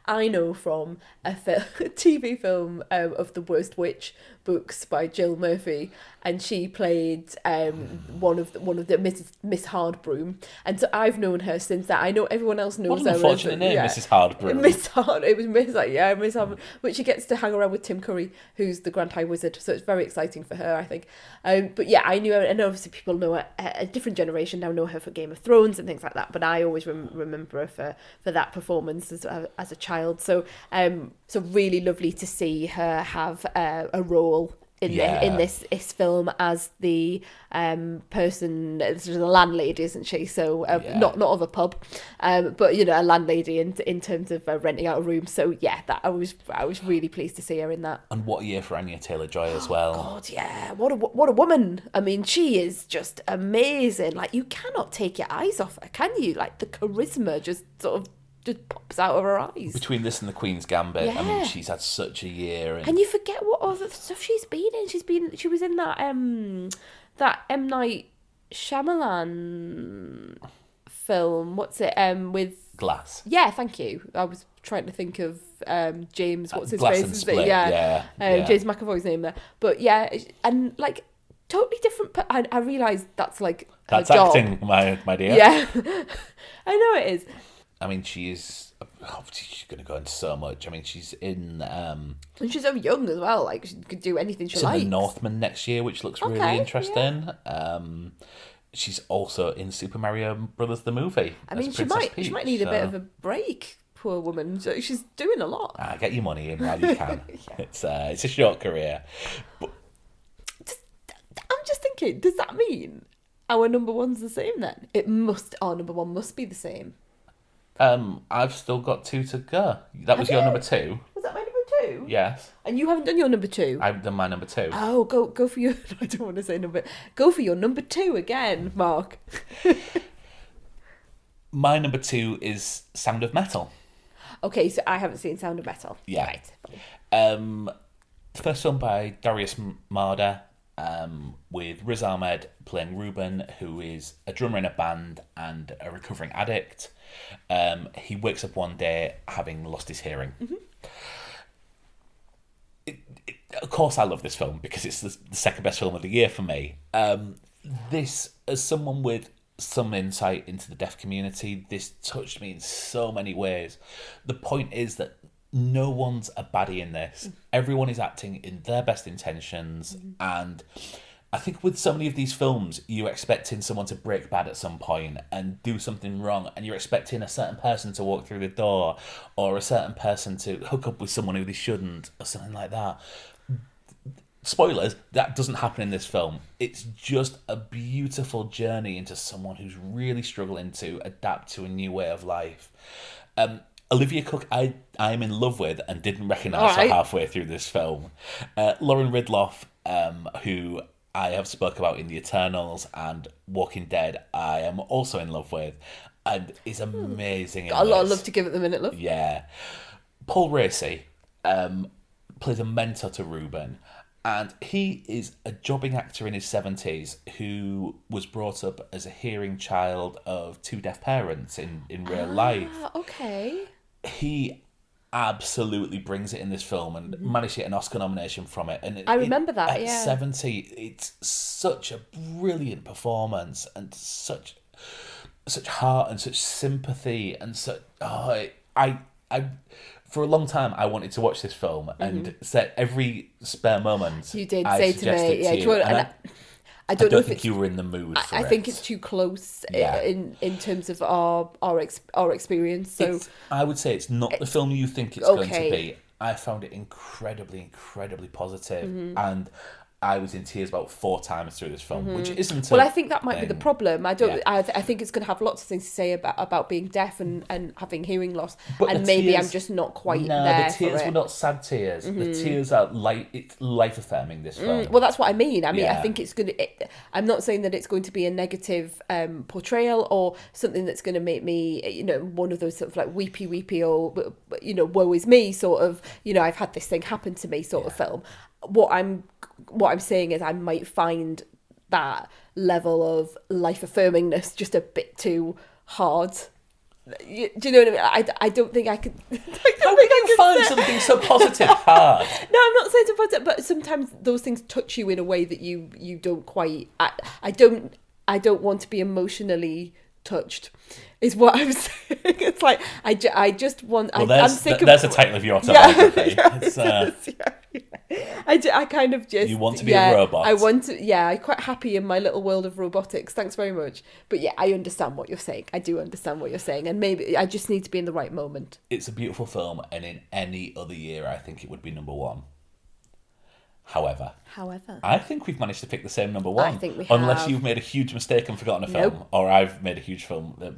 I know from a TV film of The Worst Witch books by Jill Murphy, and she played one of the Miss Hardbroom, and so I've known her since that. I know everyone else knows what an her unfortunate name, Mrs. Hardbroom. Miss Hardbroom, but she gets to hang around with Tim Curry, who's the Grand High Wizard, so it's very exciting for her, I think. But yeah, I knew her, and obviously people know her, a different generation now know her for Game of Thrones and things like that, but I always remember her for that performance as a child. So really lovely to see her have a role in this film as the person, sort of the landlady, isn't she? So not of a pub, but a landlady in terms of renting out a room. So yeah, that I was really pleased to see her in that. And what a year for Anya Taylor-Joy as well. God, yeah, what a woman! I mean, she is just amazing. Like, you cannot take your eyes off her, can you? Like, the charisma just sort of just pops out of her eyes. Between this and The Queen's Gambit, Yeah. I mean, she's had such a year. And you forget what other stuff she's been in. She was in that M. Night Shyamalan film. What's it? With Glass. Yeah, thank you. I was trying to think of James. What's his Glass face? and Split. Yeah. Yeah. James McAvoy's name there. But yeah, and like totally different. I realised that's like her That's job. acting, my dear. Yeah, I know it is. I mean, she's going to go into so much. I mean, she's in... And she's so young as well. Like, she could do anything she she's likes. in The Northman next year, which looks really Okay, interesting. She's also in Super Mario Brothers the movie. I mean, as she Princess might need a bit of a break. Poor woman. So she's doing a lot. Get your money in while you can. It's a short career. But I'm just thinking, does that mean our number one's the same then? Our number one must be the same. I've still got 2 to go. That was your number 2? Was that my number 2? Yes. And you haven't done your number 2? I've done my number 2. Oh, go for your... I don't want to say number... Go for your number 2 again, Mark. My number 2 is Sound of Metal. Okay, so I haven't seen Sound of Metal. Yeah. Right. First film by Darius Marder, with Riz Ahmed playing Ruben, who is a drummer in a band and a recovering addict. He wakes up one day having lost his hearing. Mm-hmm. Of course, I love this film because it's the second best film of the year for me. This, as someone with some insight into the deaf community, this touched me in so many ways. The point is that no one's a baddie in this. Everyone is acting in their best intentions, and I think with so many of these films, you're expecting someone to break bad at some point and do something wrong, and you're expecting a certain person to walk through the door, or a certain person to hook up with someone who they shouldn't, or something like that. Spoilers, that doesn't happen in this film. It's just a beautiful journey into someone who's really struggling to adapt to a new way of life. Olivia Cooke, I'm in love with and didn't recognise her halfway through this film. Lauren Ridloff, who I have spoke about in The Eternals and Walking Dead, I am also in love with, and is amazing. Got a lot of love to give at the minute, love. Yeah. Paul Racy plays a mentor to Ruben, and he is a jobbing actor in his 70s who was brought up as a hearing child of 2 deaf parents in real life. Okay. He absolutely brings it in this film and managed to get an Oscar nomination from it. And I remember that, at yeah. 70, it's such a brilliant performance and such heart and such sympathy and such... I for a long time, I wanted to watch this film and set every spare moment. You did I say to me, yeah. to you, and I don't know if think you were in the mood for it. I think it's too close in terms of our experience. So I would say it's not the film you think it's going to Okay. be. I found it incredibly positive, and I was in tears about 4 times through this film, which isn't. Well, I think that might be the problem. I don't. Yeah. I think it's going to have lots of things to say about being deaf and having hearing loss, But and the maybe tears- I'm just not quite No, there the tears for were it. not sad tears. The tears are it's life affirming. This film. Well, that's what I mean. I Yeah. think it's going to... I'm not saying that it's going to be a negative portrayal or something that's going to make me, one of those sort of like weepy or, woe is me sort of, I've had this thing happen to me sort of film. What I'm saying is I might find that level of life affirmingness just a bit too hard. Do you know what I mean? I don't think I could... How can you find something so positive hard? No, I'm not saying to put it, but sometimes those things touch you in a way that you don't quite... I don't want to be emotionally touched, is what I'm saying. It's like, I just want... Well, I'm sick of... there's a title of your autobiography. I kind of just... You want to be a robot. I want to... I'm quite happy in my little world of robotics. Thanks very much. But yeah, I understand what you're saying. I do understand what you're saying. And maybe I just need to be in the right moment. It's a beautiful film, and in any other year, I think it would be number 1. However, However, I think we've managed to pick the same number one. I think we Unless have. you've made a huge mistake and forgotten a film, Nope. or I've made a huge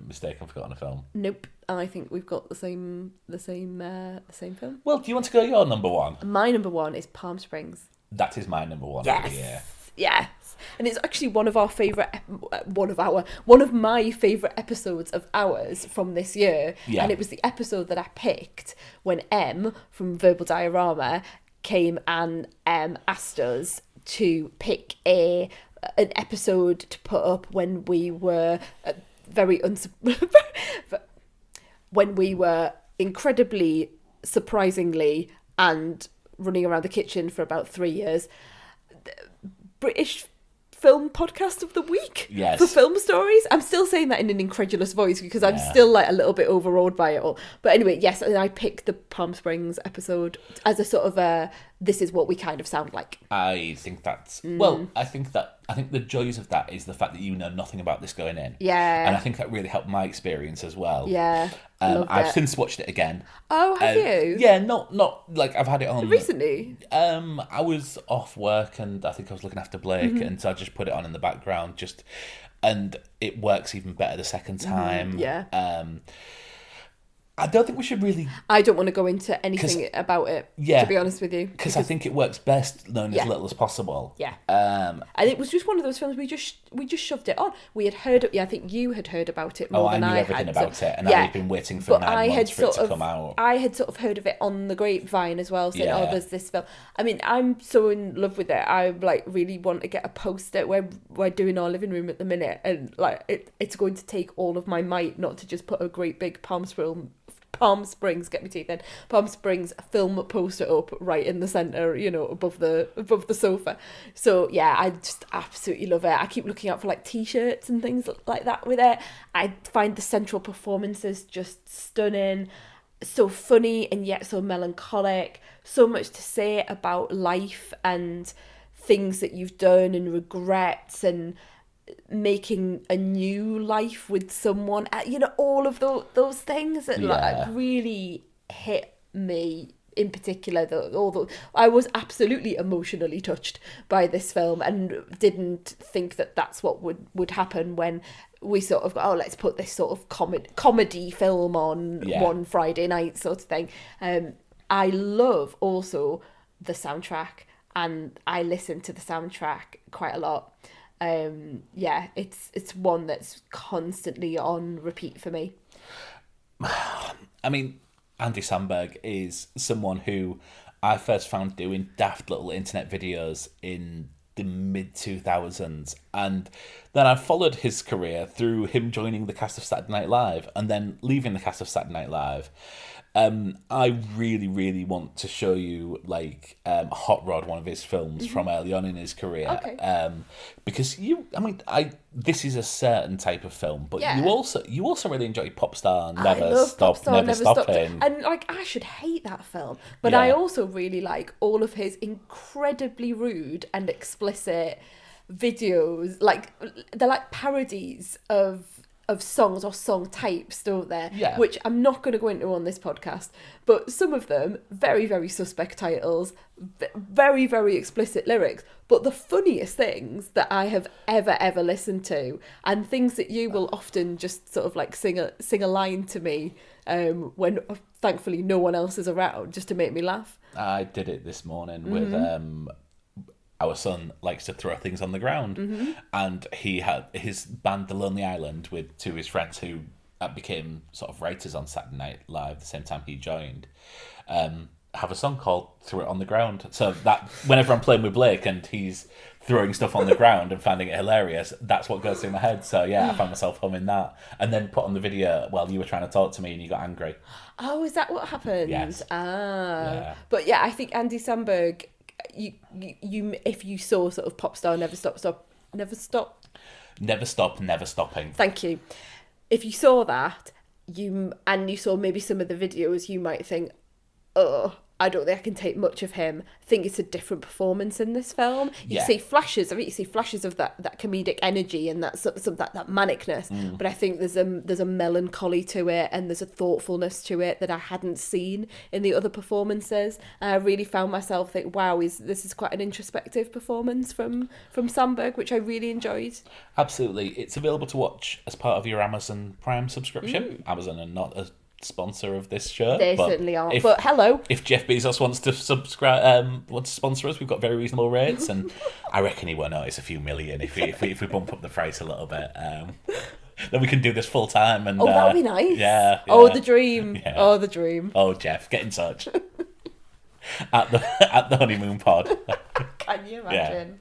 mistake and forgotten a film. nope. I think we've got the same film. Well, do you want to go your number one? My number one is Palm Springs. That is my number one of the year. Yes. And it's actually one of my favourite episodes of ours from this year. Yeah. And it was the episode that I picked when Em from Verbal Diorama came and asked us to pick an episode to put up when we were when we were incredibly, surprisingly, and running around the kitchen for about 3 years, British Film Podcast of the Week. Yes. For film stories. I'm still saying that in an incredulous voice because I'm still like a little bit overawed by it all. But anyway, yes, and I picked the Palm Springs episode as a sort of this is what we kind of sound like. I think that's well. I think the joys of that is the fact that you know nothing about this going in. Yeah. And I think that really helped my experience as well. Yeah. I've since watched it again. Oh, have you? Yeah, not like I've had it on Recently? I was off work and I think I was looking after Blake, and so I just put it on in the background, and it works even better the second time. Yeah. I don't think we should really. I don't want to go into anything about it, to be honest with you. Because I think it works best knowing as little as possible. Yeah. And it was just one of those films we just shoved it on. We had heard it. Yeah, I think you had heard about it more than I had. I knew everything about it, and I'd been waiting for 9 months for it to come out. I had sort of heard of it on the grapevine as well, saying, "Oh, there's this film." I mean, I'm so in love with it. I like really want to get a poster. We're doing our living room at the minute, and like it's going to take all of my might not to just put a great big Palm Springs, get my teeth in, Palm Springs film poster up right in the centre, above the sofa. So yeah, I just absolutely love it. I keep looking out for like t-shirts and things like that with it. I find the central performances just stunning, so funny and yet so melancholic, so much to say about life and things that you've done and regrets and making a new life with someone, all of those things that like really hit me in particular. I was absolutely emotionally touched by this film and didn't think that that's what would happen when we sort of go, let's put this sort of comedy film on one Friday night sort of thing. I love also the soundtrack, and I listen to the soundtrack quite a lot. It's one that's constantly on repeat for me. I mean, Andy Samberg is someone who I first found doing daft little internet videos in the mid-2000s, and then I followed his career through him joining the cast of Saturday Night Live and then leaving the cast of Saturday Night Live. I really, really want to show you Hot Rod, one of his films from early on in his career. Okay. Because this is a certain type of film, but you also really enjoy Pop Star, Never Stopping. And I should hate that film, but I also really like all of his incredibly rude and explicit videos. They're like parodies of songs or song types, don't they? Yeah. Which I'm not going to go into on this podcast, but some of them very, very suspect titles, very, very explicit lyrics, but the funniest things that I have ever listened to, and things that you will often just sort of like sing a line to me when thankfully no one else is around, just to make me laugh. I did it this morning with our son likes to throw things on the ground, and he had his band The Lonely Island with two of his friends who became sort of writers on Saturday Night Live the same time he joined, have a song called Throw It on the Ground. So that whenever I'm playing with Blake and he's throwing stuff on the ground and finding it hilarious, that's what goes through my head. So yeah, I found myself humming that, and then put on the video while you were trying to talk to me and you got angry. Oh, is that what happened? Yes. Yeah. But yeah, I think Andy Samberg, you if you saw sort of Pop Star, Never Stopping. Thank you. If you saw that, you saw maybe some of the videos, you might think, oh, I don't think I can take much of him. I think it's a different performance in this film. You see flashes. I think you see flashes of that comedic energy and that manicness. But I think there's a melancholy to it, and there's a thoughtfulness to it that I hadn't seen in the other performances. And I really found myself think, wow, this is quite an introspective performance from Sandberg, which I really enjoyed. Absolutely, it's available to watch as part of your Amazon Prime subscription. Amazon are not a sponsor of this show. They certainly aren't. But hello. If Jeff Bezos wants to sponsor us, we've got very reasonable rates, and I reckon he won't notice a few million if we bump up the price a little bit. Then we can do this full time. And that would be nice. Yeah. Oh, the dream. Yeah. Oh, the dream. Oh, Jeff, get in touch at the honeymoon pod. Can you imagine?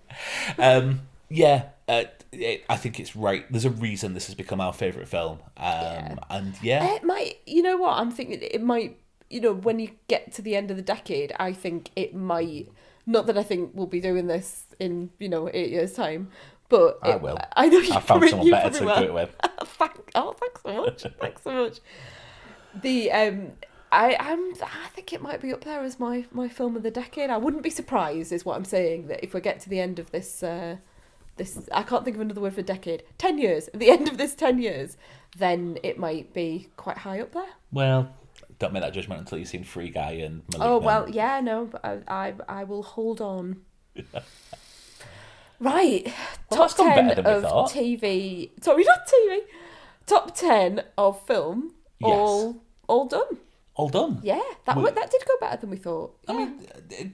I think it's right. There's a reason this has become our favourite film. It might, you know what, I'm thinking it might, when you get to the end of the decade, I think it might, not that I think we'll be doing this in, 8 years' time, but... I will. I know you I found someone better to will. do it with. Thanks so much. Thanks so much. I think it might be up there as my film of the decade. I wouldn't be surprised, is what I'm saying, that if we get to the end of this... I can't think of another word for decade. 10 years. At the end of this 10 years, then it might be quite high up there. Well, don't make that judgment until you've seen Free Guy and Malignant. Oh, well, yeah, no, but I will hold on. Right. Well, Top 10 of thought. TV. Sorry, not TV. Top 10 of film. Yes. All done. All done. Yeah, that did go better than we thought. Yeah. I mean,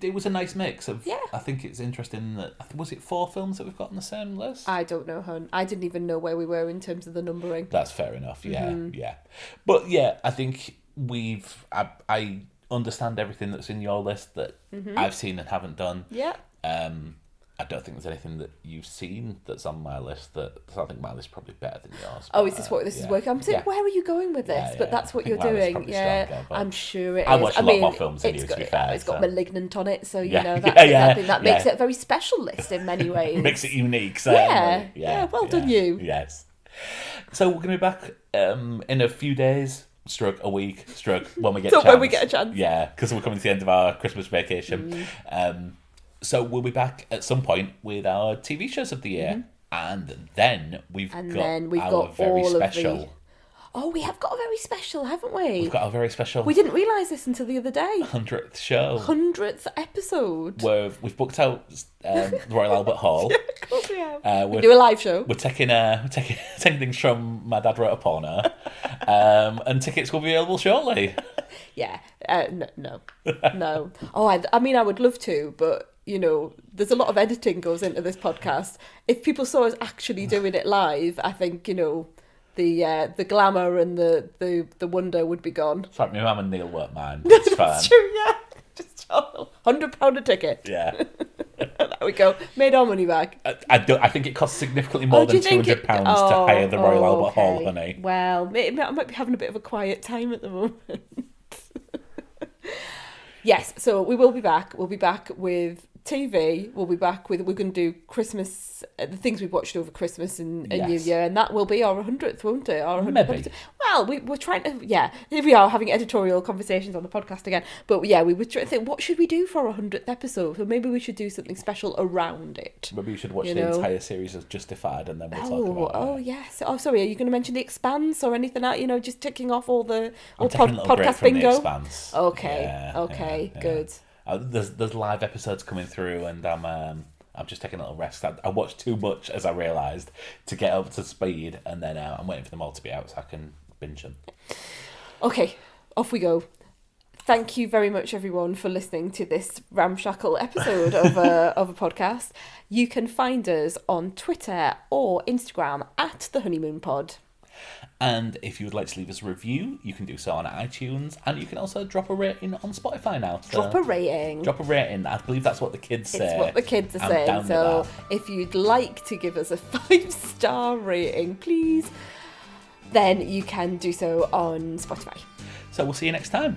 it was a nice mix of... Yeah. I think it's interesting that... Was it 4 films that we've got on the same list? I don't know, hon. I didn't even know where we were in terms of the numbering. That's fair enough, yeah, yeah. But yeah, I think I understand everything that's in your list that I've seen and haven't done. Yeah. I don't think there's anything that you've seen that's on my list so I think my list is probably better than yours. Oh, is this what this is working? I'm saying, where are you going with this? But that's what you're doing. Yeah, stronger, I'm sure it is. I watch a lot more films than you, to be fair. It's got Malignant on it, so I think that makes it a very special list in many ways. Makes it unique. So well done you. Yes. So we're going to be back in a few days. Stroke a week. Stroke when we get a chance. When we get a chance. Yeah, because we're coming to the end of our Christmas vacation. So we'll be back at some point with our TV shows of the year. And then we've got our very special... Oh, we have got a very special, haven't we? We've got a very special... We didn't realise this until the other day. 100th show. 100th episode. Where we've booked out the Royal Albert Hall. Yeah, of course we have. We do a live show. We're taking things from My Dad Wrote a Porno. And tickets will be available shortly. Yeah. No. Oh, I mean, I would love to, but... there's a lot of editing goes into this podcast. If people saw us actually doing it live, I think, the glamour and the wonder would be gone. It's like my mum and Neil weren't mine. It's fine. That's true, yeah. Just £100 a ticket. Yeah. There we go. Made our money back. I think it costs significantly more than £200 to hire the Royal Albert Hall, honey. Well, I might be having a bit of a quiet time at the moment. Yes, so we will be back. We'll be back with TV. We're going to do Christmas, the things we've watched over Christmas and New Year, and that will be our 100th, won't it? Our 100th Maybe. episode. Well, we're trying to, here we are having editorial conversations on the podcast again. But we were trying to think, what should we do for our 100th episode? So maybe we should do something special around it. Maybe you should watch the entire series of Justified and then we'll talk about it. Oh, yes. Oh, sorry, are you going to mention The Expanse or anything like just ticking off all the podcast bingo? The Expanse. Okay, good. There's live episodes coming through, and I'm just taking a little rest. I watched too much, as I realised, to get up to speed, and then I'm waiting for them all to be out so I can binge them. Okay, off we go. Thank you very much, everyone, for listening to this ramshackle episode of a podcast. You can find us on Twitter or Instagram at The Honeymoon Pod. And if you would like to leave us a review, you can do so on iTunes, and you can also drop a rating on Spotify now. So drop a rating. I believe that's what the kids say. It's what the kids are saying. So if you'd like to give us a 5-star rating, please, then you can do so on Spotify. So we'll see you next time.